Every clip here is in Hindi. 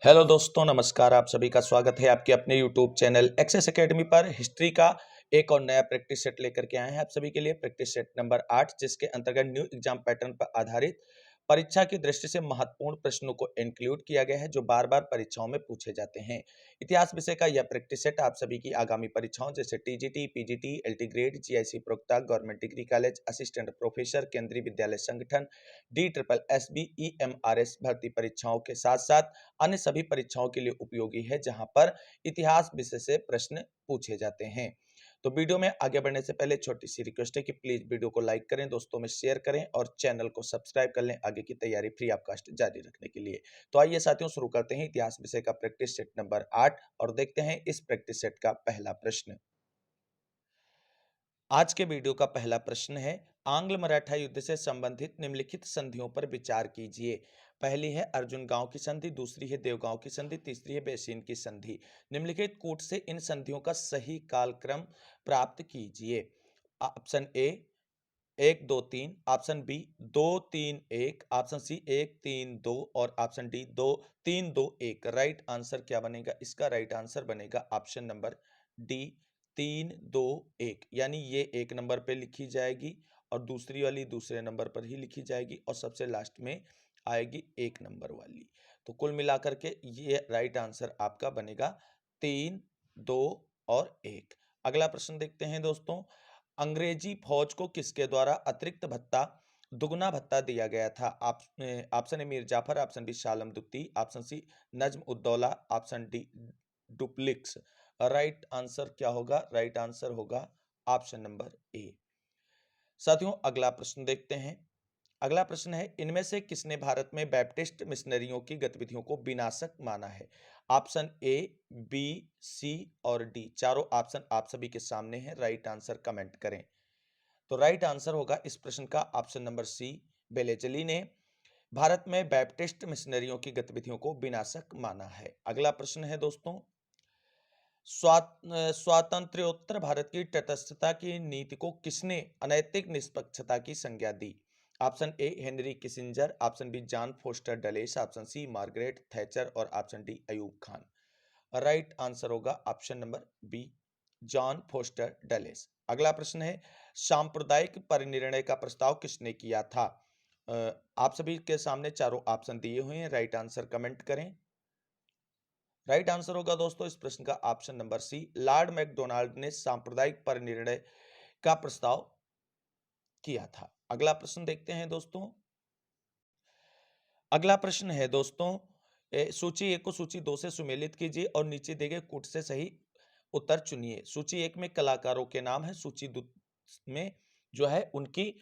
हेलो दोस्तों, नमस्कार। आप सभी का स्वागत है आपके अपने यूट्यूब चैनल एक्सेस एकेडमी पर। हिस्ट्री का एक और नया प्रैक्टिस सेट लेकर के आए हैं आप सभी के लिए। प्रैक्टिस सेट नंबर 8, जिसके अंतर्गत न्यू एग्जाम पैटर्न पर आधारित परीक्षा की दृष्टि से महत्वपूर्ण प्रश्नों को इंक्लूड किया गया है, जो बार बार परीक्षाओं में पूछे जाते हैं। इतिहास विषय का यह प्रैक्टिस सेट आप सभी की आगामी परीक्षाओं जैसे TGT, PGT, LT grade, GIC प्रोक्ता, government degree college, assistant professor, Kendriya Vidyalaya Sangathan, D triple S B, EMRS भर्ती परीक्षाओं के साथ साथ अन्य सभी परीक्षाओं के लिए उपयोगी है, जहां पर इतिहास विषय से प्रश्न पूछे जाते हैं। तो वीडियो में आगे बढ़ने से पहले छोटी सी रिक्वेस्ट है कि प्लीज वीडियो को लाइक करें, दोस्तों में शेयर करें और चैनल को सब्सक्राइब कर लें आगे की तैयारी फ्री ऑफकास्ट जारी रखने के लिए। तो आइए साथियों, शुरू करते हैं इतिहास विषय का प्रैक्टिस सेट नंबर 8 और देखते हैं इस प्रैक्टिस सेट का पहला प्रश्न। आज के वीडियो का पहला प्रश्न है, आंग्ल मराठा युद्ध से संबंधित निम्नलिखित संधियों पर विचार कीजिए। पहली है अर्जुन गांव की संधि, दूसरी है देवगांव की संधि, तीसरी है बेसिन की संधि। निम्नलिखित कूट से इन संधियों का सही कालक्रम प्राप्त कीजिए। Option A 1 2 3, option B 2 3 1, option C 1 3 2 और ऑप्शन डी 2 3 2 1। राइट आंसर क्या बनेगा? इसका राइट आंसर बनेगा ऑप्शन नंबर डी 3 2 1, यानी ये 1 नंबर पे लिखी जाएगी और दूसरी वाली दूसरे नंबर पर ही लिखी जाएगी और सबसे लास्ट में आएगी 1 नंबर वाली। तो कुल मिलाकर के ये राइट आंसर आपका बनेगा 3 2 और 1। अगला प्रश्न देखते हैं दोस्तों, अंग्रेजी फौज को किसके द्वारा अतिरिक्त भत्ता, दुगना भत्ता दिया गया था? Option A Mir Jafar, option B शालम दुत्ती, option C Najm Uddaula, option D Dupleix. Right answer क्या होगा? राइट आंसर होगा ऑप्शन नंबर ए। साथियों, अगला प्रश्न देखते हैं। अगला प्रश्न है, इनमें से किसने भारत में बैप्टिस्ट मिशनरियों की गतिविधियों को विनाशक माना है? ऑप्शन ए, बी, सी और डी। चारों ऑप्शन आप सभी के सामने हैं, राइट आंसर कमेंट करें। तो राइट आंसर होगा इस प्रश्न का ऑप्शन नंबर सी, बेलेजली ने भारत में बैप्टिस्ट मिशनरियों की गतिविधियों को विनाशक माना है। अगला प्रश्न है दोस्तों, स्वातंत्र्योत्तर भारत की तटस्थता की नीति को किसने अनैतिक निष्पक्षता की संज्ञा दी? Option A Henry Kissinger, option B John Foster Dulles, option C Margaret Thatcher और option D Ayub Khan. Right answer होगा option number B, John Foster Dulles. अगला प्रश्न है, सांप्रदायिक परिनिर्णय का प्रस्ताव किसने किया था? आप सभी के सामने चारों ऑप्शन दिए हुए हैं, राइट आंसर कमेंट करें। राइट आंसर होगा दोस्तों इस प्रश्न का option number C, Lord MacDonald ने सांप्रदायिक परिनिर्णय का प्रस्ताव किया था। अगला प्रश्न देखते हैं दोस्तों। अगला प्रश्न है दोस्तों, सूची 1 को सूची 2 से सुमेलित कीजिए और नीचे दिए गए कूट से सही उत्तर चुनिए। सूची 1 में कलाकारों के नाम है, सूची 2 में जो है उनकी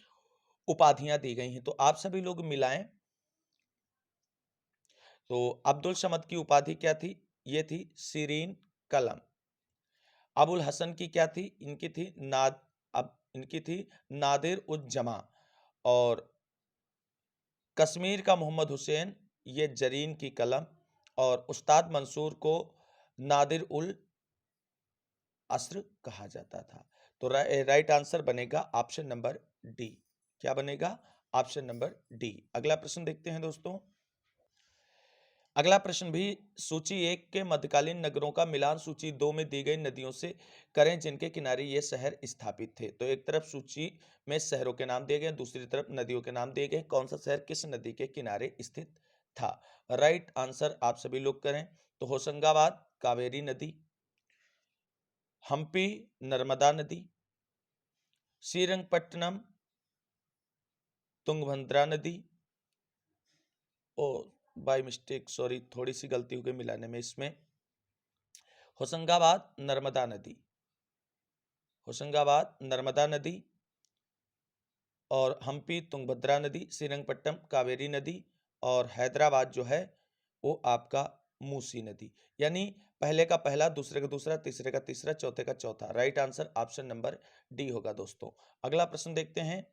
उपाधियां दी गई हैं। तो आप सभी लोग मिलाएं। तो अब्दुल समद की उपाधि क्या थी? ये थी सीरीन कलम। अबुल हसन की क्या थी? इनकी थी नादिर उज जमा। और कश्मीर का मोहम्मद हुसैन, ये जरीन की कलम। और उस्ताद मंसूर को नादिर उल अस्र कहा जाता था। तो राइट आंसर बनेगा ऑप्शन नंबर डी। क्या बनेगा? Option number D. अगला प्रश्न देखते हैं दोस्तों। अगला प्रश्न भी सूची 1 के मध्यकालीन नगरों का मिलान सूची 2 में दी गई नदियों से करें, जिनके किनारे ये शहर स्थापित थे। तो एक तरफ सूची में शहरों के नाम दिए गए, दूसरी तरफ नदियों के नाम दिए गए। कौन सा शहर किस नदी के किनारे स्थित था? राइट आंसर आप सभी लोग करें। तो होशंगाबाद कावेरी नदी, हम्पी नर्मदा नदी, श्रीरंगपट्टनम तुंगभद्रा नदी। ओ बाय मिस्टेक, सॉरी, थोड़ी सी गलती हो गई मिलाने में। इसमें होशंगाबाद नर्मदा नदी, होशंगाबाद नर्मदा नदी और हम्पी तुंगभद्रा नदी, श्रीरंगपट्टनम कावेरी नदी और हैदराबाद जो है वो आपका मूसी नदी। यानी पहले का पहला, दूसरे का दूसरा, तीसरे का तीसरा, चौथे का चौथा। Right answer option number D होगा दोस्तों। अगला प्रश्न देखते हैं।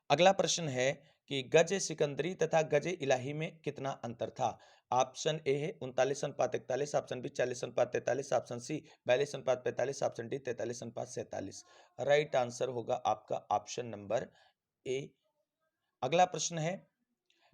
अगला प्रश्न है कि गज सिकंदरी तथा गज इलाही में कितना अंतर था? ऑप्शन ए है 39:41, option B 40:43, option C 42:45, option D 43:47। Right answer होगा आपका ऑप्शन नंबर ए। अगला प्रश्न है,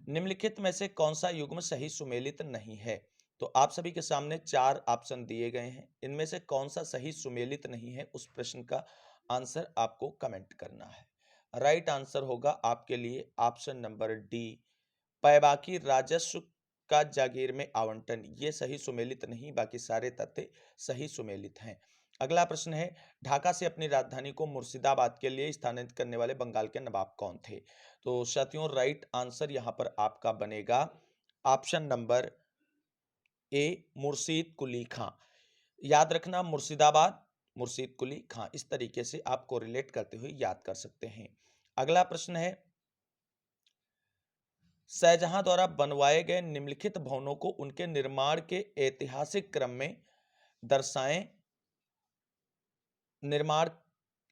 निम्नलिखित में से कौन सा युग्म सही सुमेलित नहीं है? तो आप सभी के सामने 4 ऑप्शन दिए गए हैं। इनमें से कौन सा सही सुमेलित नहीं है, उस प्रश्न का आंसर आपको कमेंट करना है। राइट आंसर होगा आपके लिए ऑप्शन नंबर डी, पैबाकी राजस्व का जागीर में आवंटन। ये सही सुमेलित नहीं, बाकी सारे तथ्य सही सुमेलित हैं। अगला प्रश्न है, ढाका से अपनी राजधानी को मुर्शिदाबाद के लिए स्थानांतरित करने वाले बंगाल के नवाब कौन थे? तो साथियों, राइट आंसर यहां पर आपका बनेगा ऑप्शन नंबर ए, मुर्शीद कुली खां। याद रखना, मुर्शिदाबाद, मुर्शीद कुली खां, इस तरीके से आप कोरिलेट करते हुए याद कर सकते हैं। अगला प्रश्न है, शाहजहां द्वारा बनवाए गए निम्नलिखित भवनों को उनके निर्माण के ऐतिहासिक क्रम में दर्शाएं। निर्माण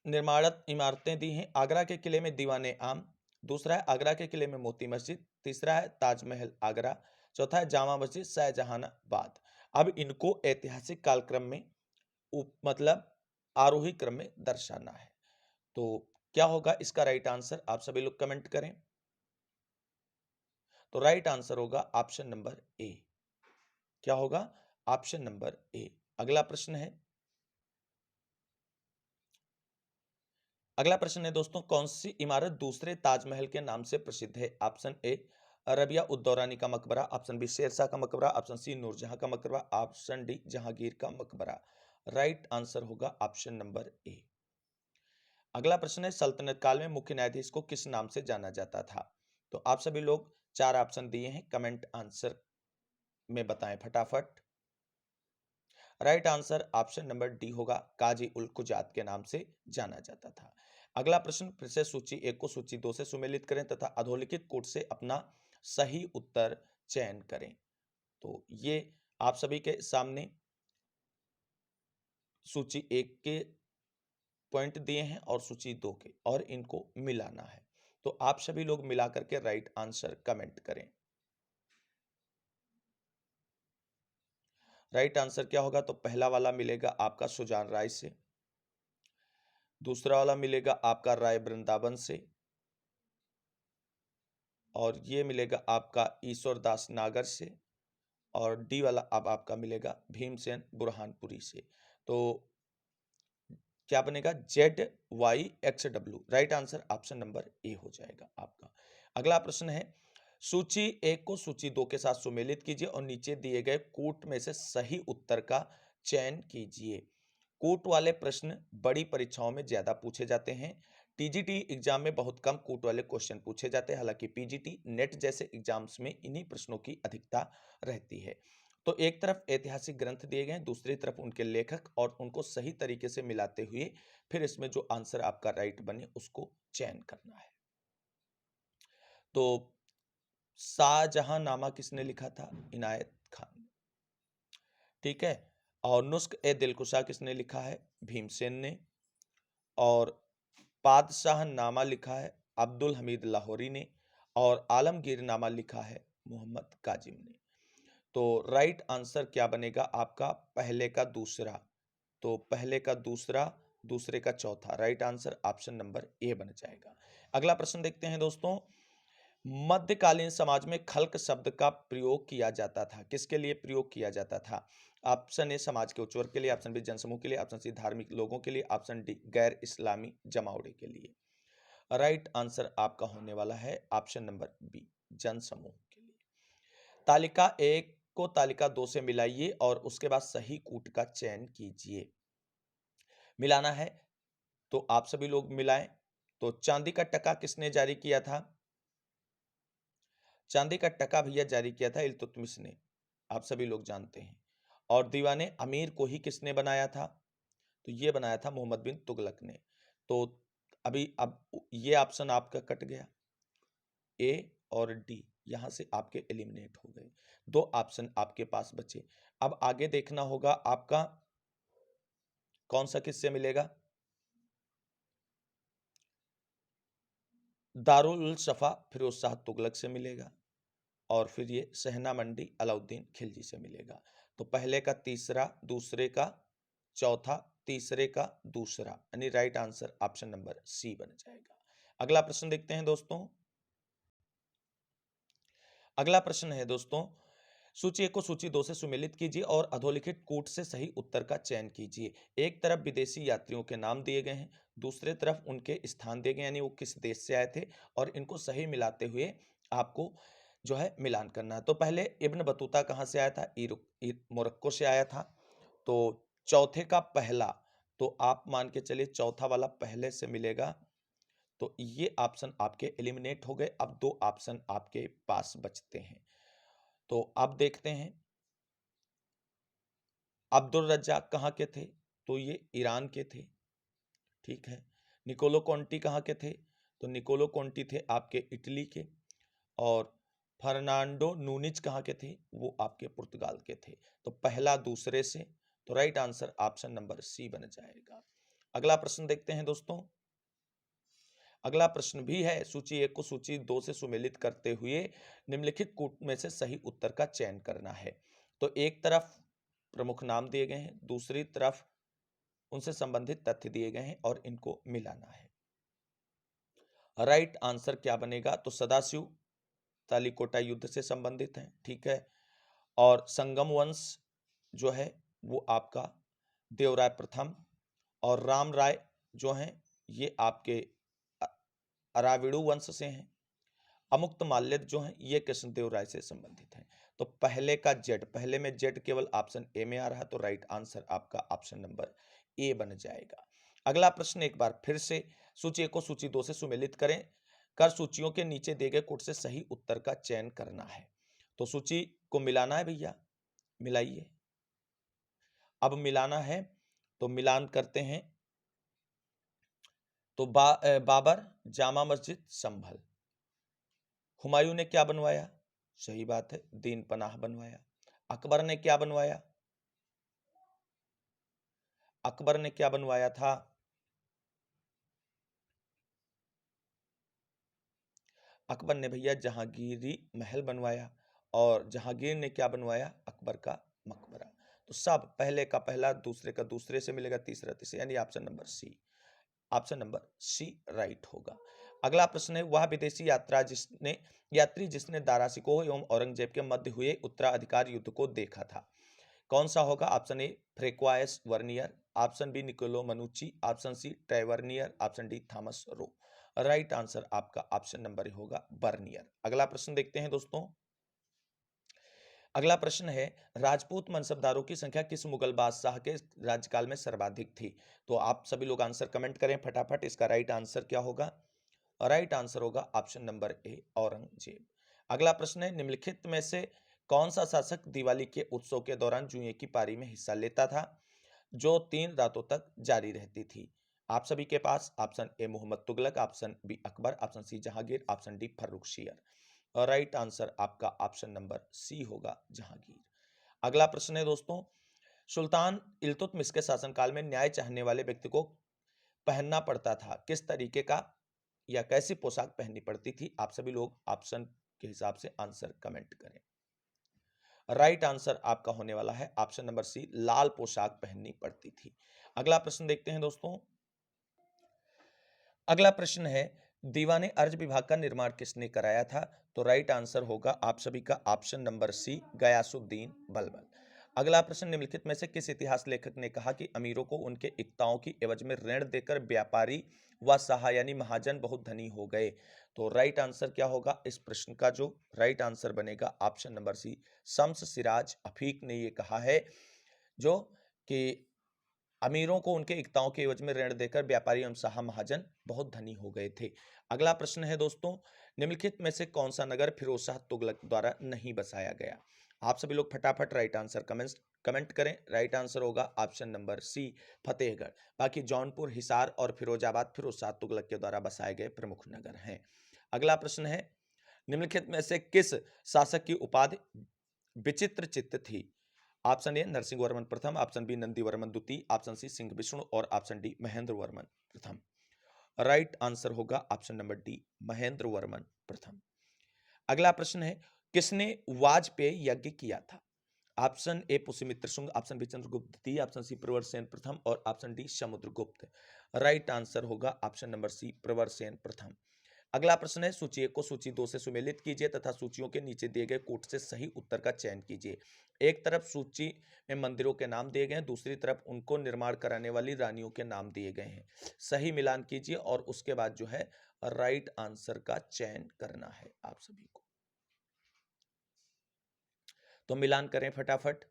निर्माणत इमारतें दी हैं। आगरा के किले में दीवाने आम, दूसरा है आगरा के किले में मोती मस्जिद, तीसरा है ताजमहल आगरा, चौथा है जामा मस्जिद शाहजहानाबाद। अब इनको ऐतिहासिक कालक्रम में मतलब आरोही क्रम में दर्शाना है। तो क्या होगा इसका राइट आंसर, आप सभी लोग कमेंट करें। तो राइट आंसर होगा ऑप्शन नंबर ए। क्या होगा? ऑप्शन नंबर ए। अगला प्रश्न है, अगला प्रश्न है दोस्तों, कौन सी इमारत दूसरे ताजमहल के नाम से प्रसिद्ध है? ऑप्शन ए, अरबिया उद्दौरानी का मकबरा, ऑप्शन बी, शेरशाह का मकबरा, ऑप्शन सी, नूरजहां का मकबरा, ऑप्शन डी, जहांगीर का मकबरा। राइट आंसर होगा ऑप्शन नंबर ए। अगला प्रश्न है, सल्तनत काल में मुख्य न्यायाधीश को किस नाम से जाना जाता था? तो आप सभी लोग 4 ऑप्शन दिए हैं, कमेंट आंसर में बताएं फटाफट। Right answer option number D होगा, काजी उल कुजात के नाम से जाना जाता था। अगला प्रश्न, फिर से सूची 1 को सूची 2 से सुमेलित करें तथा अधोलिखित कोड से अपना सही उत्तर चयन करें। तो ये आप सभी के सामने सूची 1 के पॉइंट दिए हैं और सूची 2 के, और इनको मिलाना है। तो आप सभी लोग मिला करके राइट आंसर कमेंट करें। राइट आंसर क्या होगा? तो पहला वाला मिलेगा आपका सुजान राय से, दूसरा वाला मिलेगा आपका राय वृंदावन से, और ये मिलेगा आपका ईश्वर दास नागर से, और डी वाला अब आपका मिलेगा भीमसेन बुरहानपुरी से। तो क्या बनेगा? ZYXW। Right answer option number ए हो जाएगा आपका। अगला प्रश्न है, सूची 1 को सूची 2 के साथ सुमेलित कीजिए और नीचे दिए गए कूट में से सही उत्तर का चयन कीजिए। कूट वाले प्रश्न बड़ी परीक्षाओं में ज्यादा पूछे जाते हैं। टीजीटी एग्जाम में बहुत कम कूट वाले क्वेश्चन पूछे जाते हैं, हालांकि पीजीटी, नेट जैसे एग्जाम्स में इन्हीं प्रश्नों की अधिकता रहती है। तो एक तरफ ऐतिहासिक ग्रंथ दिए गए हैं, दूसरी तरफ उनके लेखक, और उनको सही तरीके से मिलाते हुए फिर इसमें जो आंसर आपका राइट बने उसको चयन करना है। तो शाहजहांनामा किसने लिखा था? इनायत खान ने। ठीक है। और नुस्ख ए दिलकुशा किसने लिखा है? भीमसेन ने। और पादशाहनामा लिखा है अब्दुल हमीद लाहौरी ने। और आलमगीरनामा लिखा है मोहम्मद काजिम ने। तो राइट आंसर क्या बनेगा आपका? पहले का दूसरा। तो पहले का दूसरा, दूसरे का चौथा। राइट आंसर ऑप्शन नंबर ए बन जाएगा। अगला प्रश्न देखते हैं दोस्तों, मध्यकालीन समाज में खल्क शब्द का प्रयोग किया जाता था, किसके लिए प्रयोग किया जाता था? ऑप्शन ए, समाज के उच्च वर्ग के लिए, ऑप्शन बी, जनसमूह के लिए, ऑप्शन सी, धार्मिक लोगों के लिए, ऑप्शन डी, गैर इस्लामी जमावड़े के लिए। राइट आंसर आपका होने वाला है ऑप्शन नंबर बी, जनसमूह के लिए। तालिका 1 को तालिका 2 से मिलाइए और उसके बाद सही कूट का चयन कीजिए। मिलाना है तो आप सभी लोग मिलाएं। तो चांदी का टका किसने जारी किया था? चांदी का टका भैया जारी किया था इल्तुतमिश ने, आप सभी लोग जानते हैं। और दीवाने अमीर को ही किसने बनाया था? तो ये बनाया था मोहम्मद बिन तुगलक ने। तो अभी अब ये ऑप्शन आपका कट गया, ए और डी यहां से आपके एलिमिनेट हो गए। 2 ऑप्शन आपके पास बचे। अब आगे देखना होगा आपका कौन सा किससे मिलेगा। दारुल सफा फिरोज शाह तुगलक से मिलेगा, और फिर ये सहना मंडी अलाउद्दीन खिलजी से मिलेगा। तो पहले का तीसरा, दूसरे का चौथा, तीसरे का दूसरा, यानी right answer option number C बन जाएगा। अगला प्रश्न देखते हैं दोस्तों, अगला प्रश्न है दोस्तों, सूची 1 को सूची 2 से सुमेलित कीजिए और अधोलिखित कूट से सही उत्तर का चयन कीजिए। एक तरफ विदेशी यात्रियों के नाम दिए गए हैं, दूसरे तरफ उनके स्थान दिए गए यानी वो किस देश से आए थे और इनको सही मिलाते हुए आपको जो है मिलान करना है। तो पहले इब्न बतूता कहाँ से आया था? मोरक्को से आया था। तो चौथे का पहला, तो आप मान के चलिए चौथा वाला पहले से मिलेगा, तो ये ऑप्शन आपके एलिमिनेट हो गए। अब 2 ऑप्शन आपके पास बचते हैं। तो अब देखते हैं, अब्दुल रज्जाक कहाँ के थे? तो ये ईरान के थे, ठीक है। निकोलो कॉन्टी कहाँ के थे? तो निकोलो कॉन्टी थे आपके इटली के। और फर्नांडो नूनिज कहाँ के थे? वो आपके पुर्तगाल के थे। तो पहला दूसरे से, तो right answer option number C बन जाएगा। अगला प्रश्न देखते हैं दोस्तों। अगला प्रश्न भी है, सूची 1 को सूची 2 से सुमेलित करते हुए निम्नलिखित कूट में से सही उत्तर का चयन करना है। तो एक तरफ प्रमुख नाम दिए गए हैं, दूसरी तरफ उनसे संबंधित तथ्य दिए गए हैं और इनको मिलाना है। राइट आंसर क्या बनेगा? तो सदाशिव तालिकोटा युद्ध से संबंधित है, ठीक है। और संगम वंश जो है वो आपका देवराय प्रथम, और राम राय जो हैं ये आपके अ- अराविडू वंश से हैं। अमुक्त माल्यद जो हैं ये कृष्णदेव राय से संबंधित हैं। तो पहले का जेड, पहले में जेड केवल ऑप्शन ए में आ रहा है, तो राइट आंसर आपका ऑप्शन नंबर ए बन जाएगा। अगला प्रश्न एक बार फिर से, सूची 1 को सूची 2 से सुमेलित करें कर सूचियों के नीचे दिए गए कोड से सही उत्तर का चयन करना है। तो सूची को मिलाना है भैया, मिलाइए। अब मिलाना है तो मिलान करते हैं। तो बाबर जामा मस्जिद संभल। हुमायूं ने क्या बनवाया? सही बात है, दीन पनाह बनवाया। अकबर ने क्या बनवाया? अकबर ने क्या बनवाया था? अकबर ने भैया जहांगीरी महल बनवाया। और जहांगीर ने क्या बनवाया? अकबर का मकबरा। तो सब पहले का पहला, दूसरे का दूसरे से मिलेगा, तीसरा तीसरे, यानी option number C, option number C right होगा। अगला प्रश्न है, वह विदेशी यात्री जिसने दारा शिकोह एवं औरंगजेब के मध्य हुए उत्तराधिकार युद्ध को देखा था, कौन सा होगा? Option A Francois Bernier, option B Niccolo Manucci, option C Tavernier, option D Thomas Roe. Right answer आपका ऑप्शन नंबर होगा बर्नियर। अगला प्रश्न देखते हैं दोस्तों। अगला प्रश्न है, राजपूत मनसबदारों की संख्या किस मुगल बादशाह के राज्यकाल में सर्वाधिक थी? तो आप सभी लोग आंसर कमेंट करें फटाफट, इसका राइट आंसर क्या होगा? राइट आंसर होगा ऑप्शन नंबर ए औरंगजेब। अगला प्रश्न है, निम्नलिखित में से कौन सा शासक दिवाली के उत्सव के दौरान जुए की पारी में हिस्सा लेता था जो 3 रातों तक जारी रहती थी? आप सभी के पास option A Mohammad Tughlaq, option B Akbar, option C Jahangir, option D Farrukhsiyar. और राइट आंसर आपका ऑप्शन नंबर सी होगा जहांगीर। अगला प्रश्न है दोस्तों, सुल्तान इल्तुतमिश के शासनकाल में न्याय चाहने वाले व्यक्ति को पहनना पड़ता था किस तरीके का या कैसी पोशाक पहननी पड़ती थी? आप सभी लोग ऑप्शन के हिसाब से आंसर कमेंट करें। राइट आंसर आपका होने वाला है ऑप्शन नंबर सी, लाल पोशाक पहननी पड़ती थी। अगला प्रश्न देखते हैं दोस्तों। अगला प्रश्न है, दीवाने अर्ज विभाग का निर्माण किसने कराया था? तो राइट आंसर होगा आप सभी का ऑप्शन नंबर सी, गयासुद्दीन बलबल। अगला प्रश्न, निम्नलिखित में से किस इतिहास लेखक ने कहा कि अमीरों को उनके इक्ताओं की एवज में ऋण देकर व्यापारी व शाह यानी महाजन बहुत धनी हो गए? तो राइट आंसर क्या होगा इस प्रश्न का? जो राइट आंसर बनेगा option number C, Shams Siraj Afif ने ये कहा है, जो कि अमीरों को उनके इक्ताओं के एवज में ऋण देकर व्यापारी एवं शाह महाजन बहुत धनी हो गए थे। अगला प्रश्न है दोस्तों, निम्नलिखित में से कौन सा नगर फिरोज शाह तुगलक द्वारा नहीं बसाया गया? आप सभी लोग फटाफट राइट आंसर कमेंट करें। राइट आंसर होगा ऑप्शन नंबर सी, फतेहगढ़। बाकी जौनपुर, हिसार और फिरोजाबाद फिरोज शाह तुगलक के द्वारा बसाए गए प्रमुख नगर हैं। अगला प्रश्न है, निम्नलिखित में से किस शासक की उपाधि विचित्र चित्त थी? ऑप्शन ए नरसिंह वर्मन प्रथम, ऑप्शन बी नंदी वर्मन द्वितीय, ऑप्शन सी सिंह विष्णु और ऑप्शन डी महेंद्र वर्मन प्रथम। राइट आंसर होगा option number D, Mahendra Varman प्रथम। अगला प्रश्न है, किसने वाजपेयी यज्ञ किया था? Option A Pushyamitra Shunga, option B Chandragupta द्वितीय, ऑप्शन सी प्रवरसेन प्रथम और option D Samudragupta. Right answer होगा ऑप्शन नंबर सी, प्रवरसेन प्रथम। अगला प्रश्न है सूची 1 को सूची 2 से सुमेलित कीजिए तथा सूचियों के नीचे दिए गए कूट से सही उत्तर का चयन कीजिए। एक तरफ सूची में मंदिरों के नाम दिए गए हैं, दूसरी तरफ उनको निर्माण कराने वाली रानियों के नाम दिए गए हैं। सही मिलान कीजिए और उसके बाद जो है राइट आंसर का चयन करना है आप सभी को। तो मिलान करें फटाफट।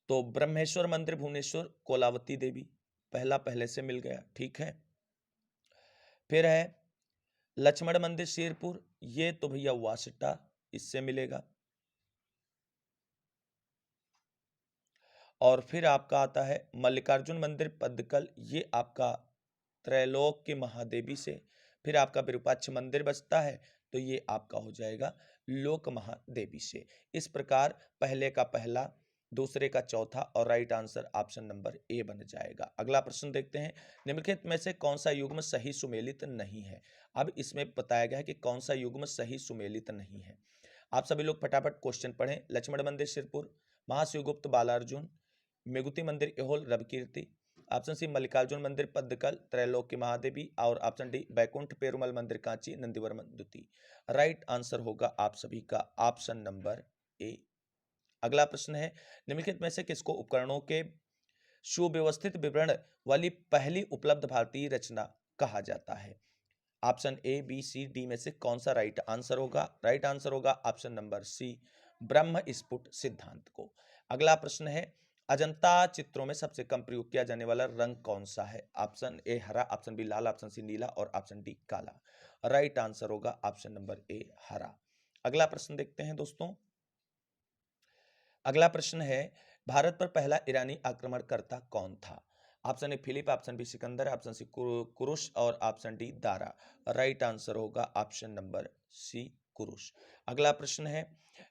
तो ब्रह्मेश्वर मंदिर भुवनेश्वर कोलावती देवी, पहला पहले से मिल गया, ठीक है। फिर है लक्ष्मण मंदिर शेरपुर, ये तो भैया वासटा, इससे मिलेगा। और फिर आपका आता है मल्लिकार्जुन मंदिर पद्दकल, ये आपका त्रैलोक की महादेवी से। फिर आपका विरूपाक्ष मंदिर बचता है, तो ये आपका हो जाएगा लोक महादेवी से। इस प्रकार पहले का पहला, दूसरे का चौथा और राइट आंसर ऑप्शन नंबर ए बन जाएगा। अगला प्रश्न देखते हैं, निम्नलिखित में से कौन सा युग्म सही सुमेलित नहीं है। अब इसमें बताया गया है कि कौन सा युग्म सही सुमेलित नहीं है। आप सभी लोग फटाफट क्वेश्चन पढ़ें। लक्ष्मण मंदिर शिरपुर, महाशिवगुप्त बालार्जुन, मेगुती मंदिर एहोल रविकीर्ति, ऑप्शन सी मल्लिकार्जुन मंदिर पद्दकल त्रैलोक की महादेवी, और ऑप्शन डी बैकुंठ पेरुमल मंदिर कांची नंदीवर्मन द्वितीय। राइट आंसर होगा आप सभी का ऑप्शन नंबर ए। अगला प्रश्न है, निम्नलिखित में से किसको उपकरणों के सुव्यवस्थित विवरण वाली पहली उपलब्ध भारतीय रचना कहा जाता है। Option A B C D में से कौन सा राइट आंसर होगा। राइट आंसर होगा option number C Brahma Sphuta सिद्धांत को। अगला प्रश्न है, अजंता चित्रों में सबसे कम प्रयोग किया जाने वाला रंग कौन सा है। ऑप्शन ए हरा, ऑप्शन बी लाल, ऑप्शन सी नीला और ऑप्शन डी काला। राइट आंसर होगा ऑप्शन नंबर ए हरा। अगला प्रश्न देखते हैं दोस्तों। अगला प्रश्न है, भारत पर पहला ईरानी आक्रमणकर्ता कौन था। Option A Philip, option B Sikandar, option C Kurush और option D Dara. Right answer होगा ऑप्शन नंबर सी कुरुश। अगला प्रश्न है,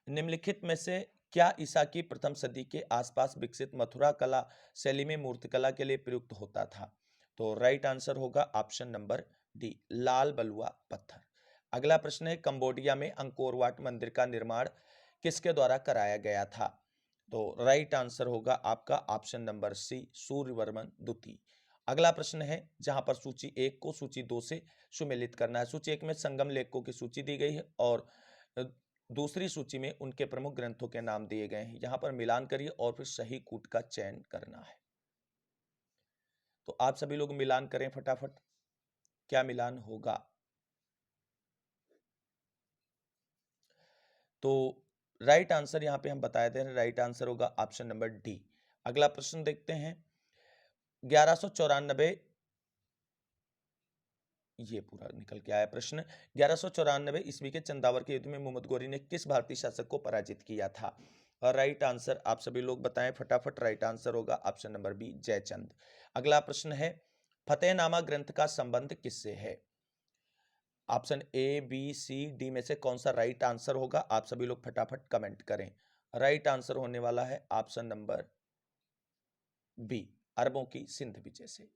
निम्नलिखित में से क्या ईसा की प्रथम सदी के आसपास विकसित मथुरा कला शैली में मूर्तिकला के लिए प्रयुक्त होता था। तो राइट आंसर होगा ऑप्शन नंबर डी लाल बलुआ पत्थर। अगला प्रश्न है, कंबोडिया में अंकोर वाट मंदिर का निर्माण किसके द्वारा कराया गया था। तो राइट आंसर होगा आपका ऑप्शन नंबर सी सूर्यवर्मन द्वितीय। अगला प्रश्न है, जहां पर सूची 1 को सूची 2 से सुमेलित करना है। सूची 1 में संगम लेखकों की सूची दी गई है और दूसरी सूची में उनके प्रमुख ग्रंथों के नाम दिए गए हैं। यहां पर मिलान करिए और फिर सही कूट का चयन करना है। तो आप सभी लोग मिलान करें फटाफट, क्या मिलान होगा। तो राइट आंसर यहां पे हम बताए थे, राइट आंसर होगा ऑप्शन नंबर डी। अगला प्रश्न देखते हैं, 1194, ये पूरा निकल के आया प्रश्न। 1194 ईस्वी के चंदावर के युद्ध में मोहम्मद गोरी ने किस भारतीय शासक को पराजित किया था। और राइट आंसर आप सभी लोग बताएं फटाफट। राइट आंसर होगा ऑप्शन नंबर बी जयचंद। अगला प्रश्न है, फतेहनामा ग्रंथ का संबंध किससे है। Option A B C D में से कौन सा राइट आंसर होगा। आप सभी लोग फटाफट कमेंट करें। राइट आंसर होने वाला है ऑप्शन नंबर बी अरबों की सिंध विजय से।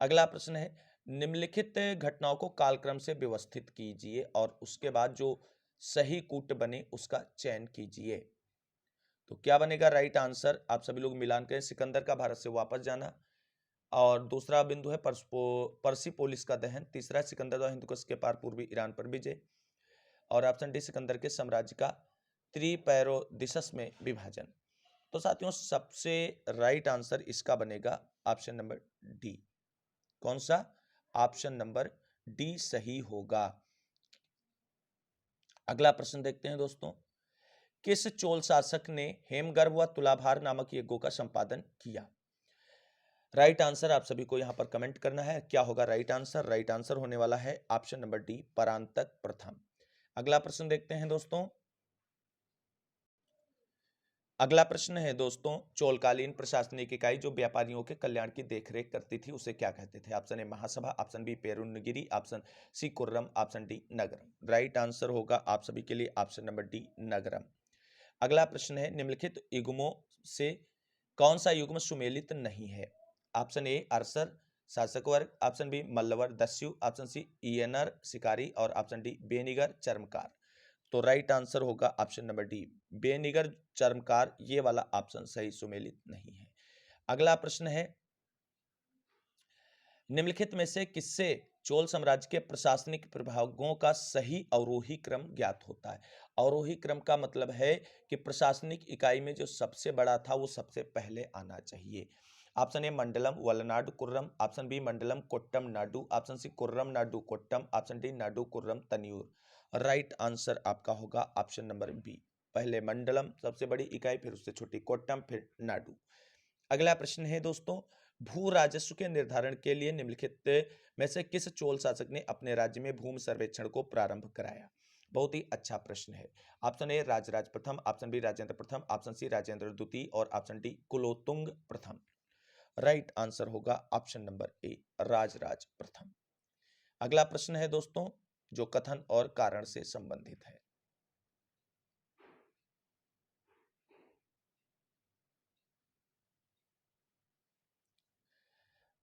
अगला प्रश्न है, निम्नलिखित घटनाओं को कालक्रम से व्यवस्थित कीजिए और उसके बाद जो सही कूट बने उसका चयन कीजिए। तो क्या बनेगा राइट आंसर, आप सभी लोग मिलान करें। सिकंदर का भारत से वापस जाना, और दूसरा बिंदु है पर्सिपोलिस का दहन, तीसरा सिकंदर द्वारा हिंदुकुश के पार पूर्वी ईरान पर विजय, और ऑप्शन डी सिकंदर के साम्राज्य का त्रिपैरोदिसस में विभाजन। तो साथियों सबसे राइट आंसर इसका बनेगा ऑप्शन नंबर डी। कौन सा, ऑप्शन नंबर डी सही होगा। अगला प्रश्न देखते हैं दोस्तों, किस चोल शासक ने हेमगर्भ व तुलाभार नामक यज्ञों का संपादन किया। राइट आंसर आप सभी को यहां पर कमेंट करना है, क्या होगा राइट आंसर। राइट आंसर होने वाला है ऑप्शन नंबर डी परांतक प्रथम। अगला प्रश्न देखते हैं दोस्तों। अगला प्रश्न है दोस्तों, चोलकालीन प्रशासनिक इकाई जो व्यापारियों के कल्याण की देखरेख करती थी उसे क्या कहते थे। Option A Mahasabha, option B Perunguri, option C Kurram, option D Nagaram. Right answer होगा आप सभी के लिए ऑप्शन नंबर डी नगरम। अगला प्रश्न है, निम्नलिखित युग्मों से कौन सा युग्म सुमेलित नहीं है। ऑप्शन ए अरसर शासक वर्ग, ऑप्शन बी मल्लवर दस्यु, ऑप्शन सी ईयनर शिकारी और ऑप्शन डी बेनिगर चर्मकार। तो राइट आंसर होगा ऑप्शन नंबर डी बेनिगर चर्मकार, ये वाला ऑप्शन सही सुमेलित नहीं है। अगला प्रश्न है, निम्नलिखित में से किससे चोल साम्राज्य के प्रशासनिक प्रभागों का सही अवरोही क्रम ज्ञात होता है? अवरोही क्रम का मतलब है कि प्रशासनिक इकाई में जो सबसे बड़ा था वो सबसे पहले आना चाहिए। Option A Mandalam Valanadu Kurram, option B Mandalam Kottam Nadu, option C Kurram Nadu Kottam, option D Nadu Kurram Taniyur. Right answer आपका होगा ऑप्शन नंबर बी। पहले मंडलम सबसे बड़ी इकाई, फिर उससे छोटी कोट्टम, फिर नाडु। अगला प्रश्न है दोस्तों, भू राजस्व के निर्धारण के लिए निम्नलिखित में से किस चोल शासक ने अपने राज्य में भूमि सर्वेक्षण को प्रारंभ कराया? बहुत ही अच्छा प्रश्न है। ऑप्शन ए राजराज प्रथम, ऑप्शन बी राजेंद्र प्रथम, ऑप्शन सी राजेंद्र द्वितीय और ऑप्शन डी कुलोत्तुंग प्रथम। राइट आंसर होगा ऑप्शन नंबर ए राजराज प्रथम। अगला प्रश्न है दोस्तों जो कथन और कारण से संबंधित है।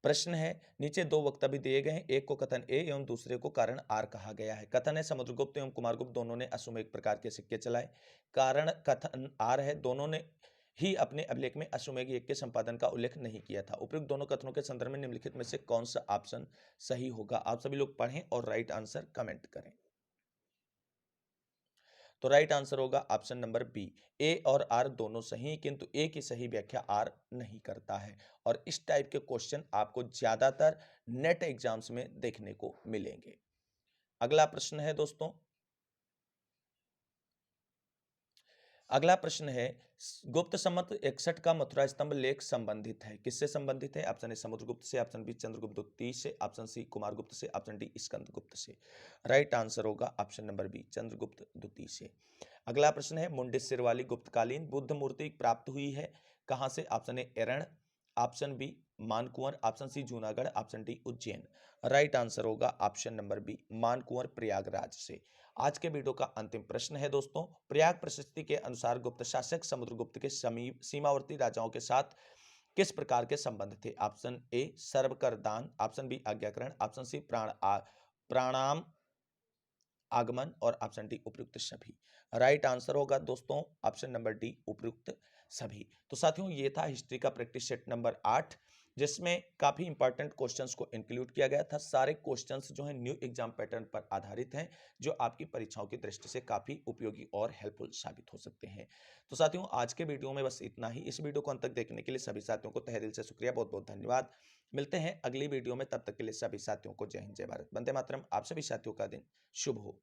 प्रश्न है, नीचे दो वक्तव्य दिए गए हैं, एक को कथन ए एवं दूसरे को कारण आर कहा गया है। कथन है समुद्रगुप्त एवं कुमारगुप्त दोनों ने अश्वमेध प्रकार के सिक्के चलाए। कारण कथन आर है, दोनों ने ही अपने अभिलेख में अश्वमेध यज्ञ के संपादन का उल्लेख नहीं किया था। उपयुक्त दोनों कथनों के संदर्भ में निम्नलिखित में से कौन सा ऑप्शन सही होगा? आप सभी लोग पढ़ें और राइट आंसर कमेंट करें। तो राइट आंसर होगा ऑप्शन नंबर बी। ए और आर दोनों सही, किंतु ए की सही व्याख्या आर नहीं करता है। और इस टाइप के क्वेश्चन आपको ज्यादातर नेट एग्जाम्स में देखने को मिलेंगे। अगला प्रश्न है दोस्तों, अगला प्रश्न है गुप्त संवत 61 का मथुरा स्तंभ लेख संबंधित है, किससे संबंधित है? ऑप्शन ए समुद्रगुप्त से, ऑप्शन बी चंद्रगुप्त द्वितीय से, ऑप्शन सी कुमारगुप्त से, ऑप्शन डी स्कंदगुप्त से। राइट आंसर होगा ऑप्शन नंबर बी चंद्रगुप्त द्वितीय से। अगला प्रश्न है मुंडेश्वर वाली गुप्तकालीन बुद्ध मूर्ति प्राप्त हुई है कहां से? Option A Eran, option B Mankuwar, option C Junagadh, option D Ujjain. Right answer होगा option number B Mankuwar Prayagraj से। आज के वीडियो का अंतिम प्रश्न है दोस्तों, प्रयाग प्रशस्ति के अनुसार गुप्त शासक समुद्रगुप्त के समीप सीमावर्ती राजाओं के साथ किस प्रकार के संबंध थे? ऑप्शन ए सर्वकर दान, ऑप्शन बी आज्ञाकरण, ऑप्शन सी प्राणाम आगमन और ऑप्शन डी उपयुक्त सभी। राइट आंसर होगा दोस्तों ऑप्शन नंबर डी उपयुक्त सभी। तो साथियों ये था हिस्ट्री का प्रैक्टिस सेट नंबर 8, जिसमें काफी इंपॉर्टेंट क्वेश्चंस को इंक्लूड किया गया था। सारे क्वेश्चंस जो है न्यू एग्जाम पैटर्न पर आधारित हैं, जो आपकी परीक्षाओं की दृष्टि से काफी उपयोगी और हेल्पफुल साबित हो सकते हैं। तो साथियों आज के वीडियो में बस इतना ही। इस वीडियो को अंत तक देखने के लिए सभी साथियों को तहे दिल से शुक्रिया, बहुत बहुत धन्यवाद। मिलते हैं अगली वीडियो में, तब तक के लिए सभी साथियों को जय हिंद जय भारत, वंदे मातरम। आप सभी साथियों का दिन शुभ हो।